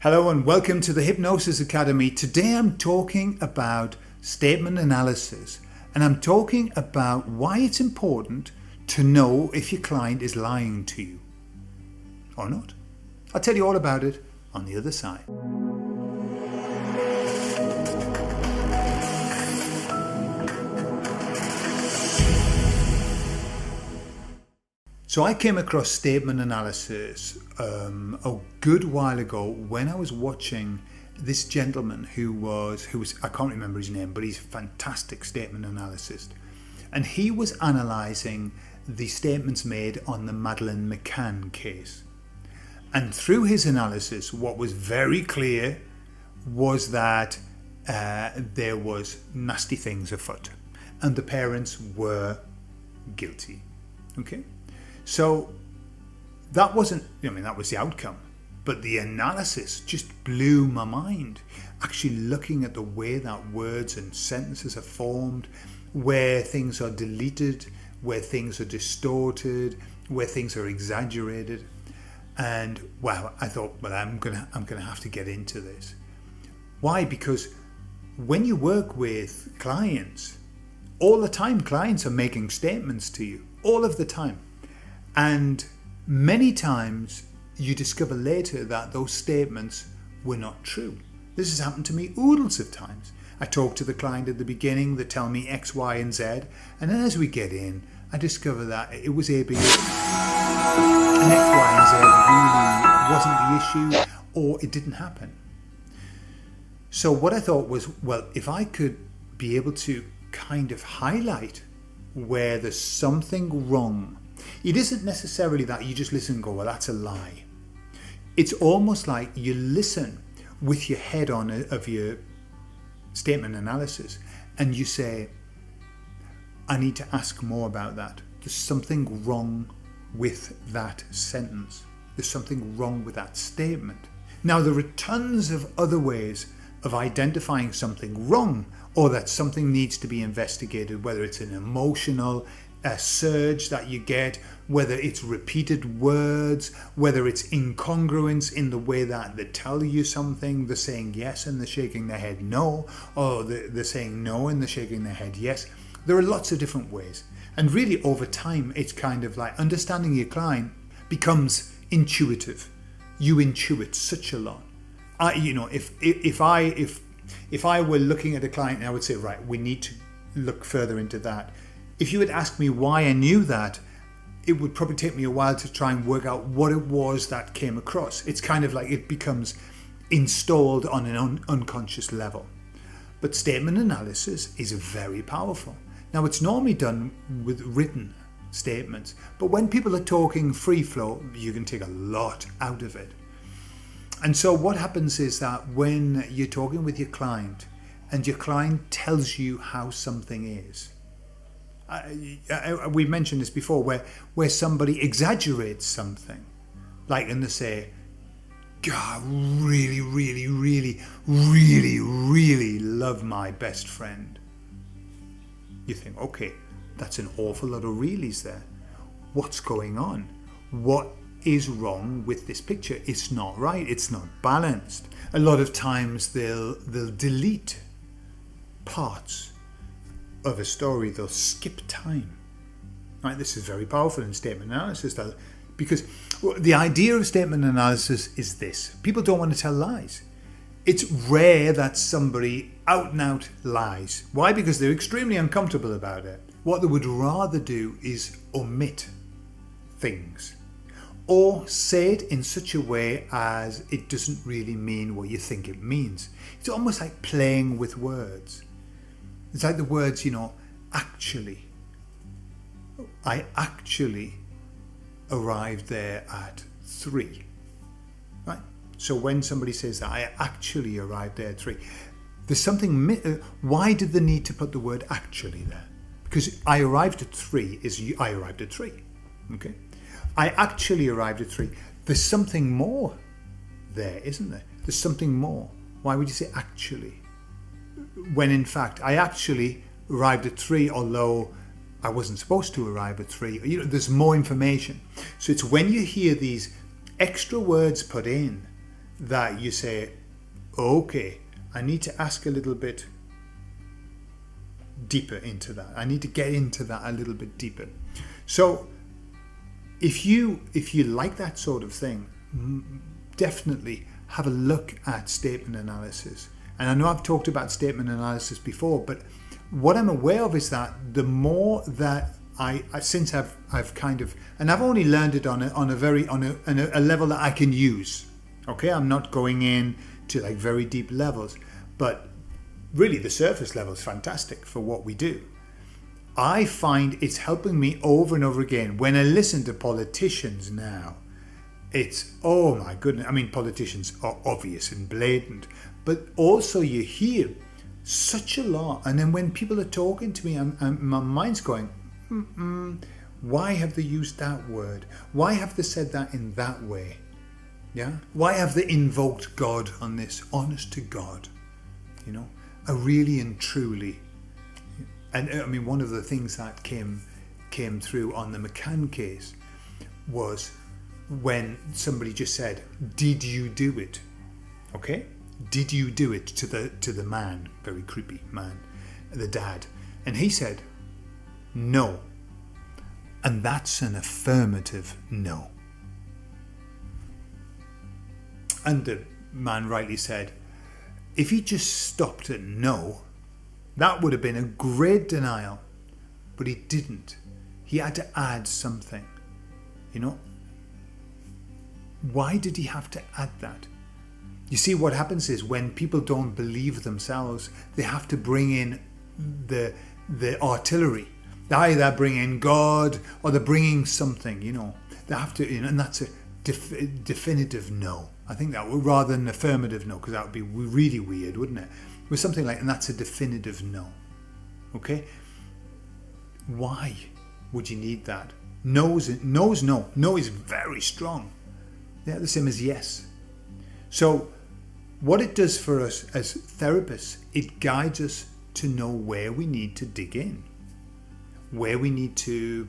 Hello and welcome to the Hypnosis Academy. Today I'm talking about statement analysis, and I'm talking about why it's important to know if your client is lying to you or not. I'll tell you all about it on the other side. So I came across statement analysis a good while ago when I was watching this gentleman who was I can't remember his name, but he's a fantastic statement analyst, and he was analysing the statements made on the Madeleine McCann case. And through his analysis, what was very clear was that there was nasty things afoot, and the parents were guilty. Okay. So that wasn't, that was the outcome, but the analysis just blew my mind. Actually looking at the way that words and sentences are formed, where things are deleted, where things are distorted, where things are exaggerated. And wow, I thought, well, I'm gonna have to get into this. Why? Because when you work with clients, all the time clients are making statements to you, all of the time. And many times you discover later that those statements were not true. This has happened to me oodles of times. I talk to the client at the beginning, they tell me X, Y, and Z, and then as we get in, I discover that it was A, B, and X, Y, and Z really wasn't the issue, or it didn't happen. So what I thought was, well, if I could be able to kind of highlight where there's something wrong. It isn't necessarily that you just listen and go, well, that's a lie. It's almost like you listen with your head on of your statement analysis and you say, I need to ask more about that. There's something wrong with that sentence. There's something wrong with that statement. Now, there are tons of other ways of identifying something wrong or that something needs to be investigated, whether it's an emotional surge that you get, whether it's repeated words, whether it's incongruence in the way that they tell you something, they're saying yes and they're shaking their head no, or they're saying no and they're shaking their head yes. There are lots of different ways, and really over time it's kind of like understanding your client becomes intuitive. You intuit such a lot. If I were looking at a client, I would say, right, we need to look further into that. If you had asked me why I knew that, it would probably take me a while to try and work out what it was that came across. It's kind of like it becomes installed on an unconscious level. But statement analysis is very powerful. Now, it's normally done with written statements, but when people are talking free flow, you can take a lot out of it. And so what happens is that when you're talking with your client and your client tells you how something is, we mentioned this before, where somebody exaggerates something, like, and they say, God, really, really, really, really, really love my best friend. You think, okay, that's an awful lot of reallys there. What's going on? What is wrong with this picture? It's not right. It's not balanced. A lot of times they'll delete parts of a story. They'll skip time. Right? This is very powerful in statement analysis, because the idea of statement analysis is this: people don't want to tell lies. It's rare that somebody out and out lies. Why? Because they're extremely uncomfortable about it. What they would rather do is omit things, or say it in such a way as it doesn't really mean what you think it means. It's almost like playing with words. It's like the words, actually. I actually arrived there at 3. Right? So when somebody says that, I actually arrived there at 3, there's something, why did they need to put the word actually there? Because I arrived at 3 is I arrived at 3. Okay? I actually arrived at 3. There's something more there, isn't there? There's something more. Why would you say actually? When in fact, I actually arrived at 3, although I wasn't supposed to arrive at 3. There's more information. So it's when you hear these extra words put in that you say, okay, I need to ask a little bit deeper into that. I need to get into that a little bit deeper. So if you like that sort of thing, definitely have a look at statement analysis. And I know I've talked about statement analysis before, but what I'm aware of is that the more that since I've kind of, and I've only learned it on a level that I can use. Okay, I'm not going in to like very deep levels, but really the surface level is fantastic for what we do. I find it's helping me over and over again. When I listen to politicians now, it's, oh my goodness. I mean, politicians are obvious and blatant, but also you hear such a lot. And then when people are talking to me, my mind's going, why have they used that word? Why have they said that in that way? Yeah. Why have they invoked God on this? Honest to God, you know, I really and truly. And I mean, one of the things that came through on the McCann case was when somebody just said, "Did you do it?" Okay, did you do it to the man? Very creepy man, the dad, and he said, "No," and that's an affirmative no. And the man rightly said, if he just stopped at no, that would have been a great denial, but he didn't. He had to add something, you know. Why did he have to add that? You see, what happens is when people don't believe themselves, they have to bring in the artillery. They either bring in God or they're bringing something, you know. They have to, you know, and that's a definitive no. I think that would, rather than affirmative no, because that would be really weird, wouldn't it? With something like, and that's a definitive no. Okay? Why would you need that? No's no. No is very strong. Yeah, the same as yes. So what it does for us as therapists, it guides us to know where we need to dig in, where we need to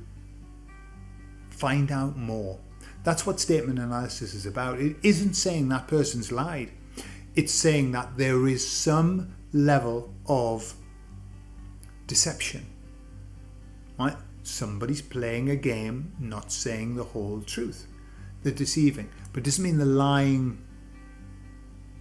find out more. That's what statement analysis is about. It isn't saying that person's lied. It's saying that there is some level of deception. Right? Somebody's playing a game, not saying the whole truth. They're deceiving. But it doesn't mean they're lying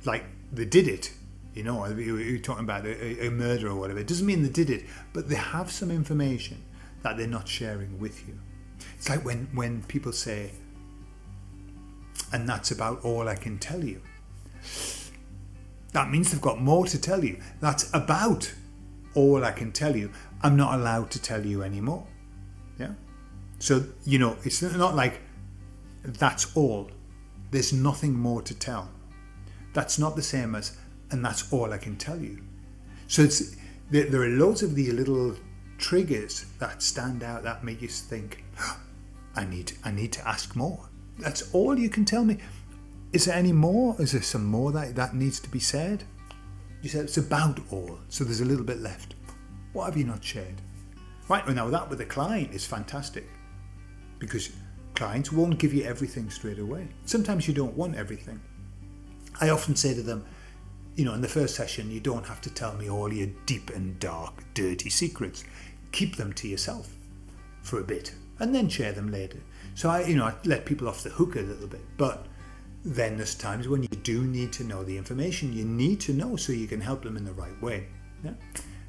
like they did it. You know, you're talking about a murder or whatever. It doesn't mean they did it, but they have some information that they're not sharing with you. It's like when people say, and that's about all I can tell you. That means they've got more to tell you. That's about all I can tell you. I'm not allowed to tell you anymore. Yeah? So, you know, it's not like that's all. There's nothing more to tell. That's not the same as, and that's all I can tell you. So there are loads of these little triggers that stand out that make you think, I need to ask more. That's all you can tell me. Is there any more? Is there some more that needs to be said? You said it's about all, so there's a little bit left. What have you not shared? Right, well, now that with a client is fantastic, because clients won't give you everything straight away. Sometimes you don't want everything. I often say to them, you know, in the first session, you don't have to tell me all your deep and dark, dirty secrets. Keep them to yourself for a bit and then share them later. So I let people off the hook a little bit, but then there's times when you do need to know the information you need to know so you can help them in the right way. Yeah?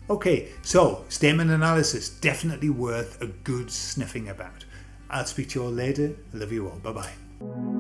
Okay, so statement analysis, definitely worth a good sniffing about. I'll speak to you all later. I love you all. Bye-bye.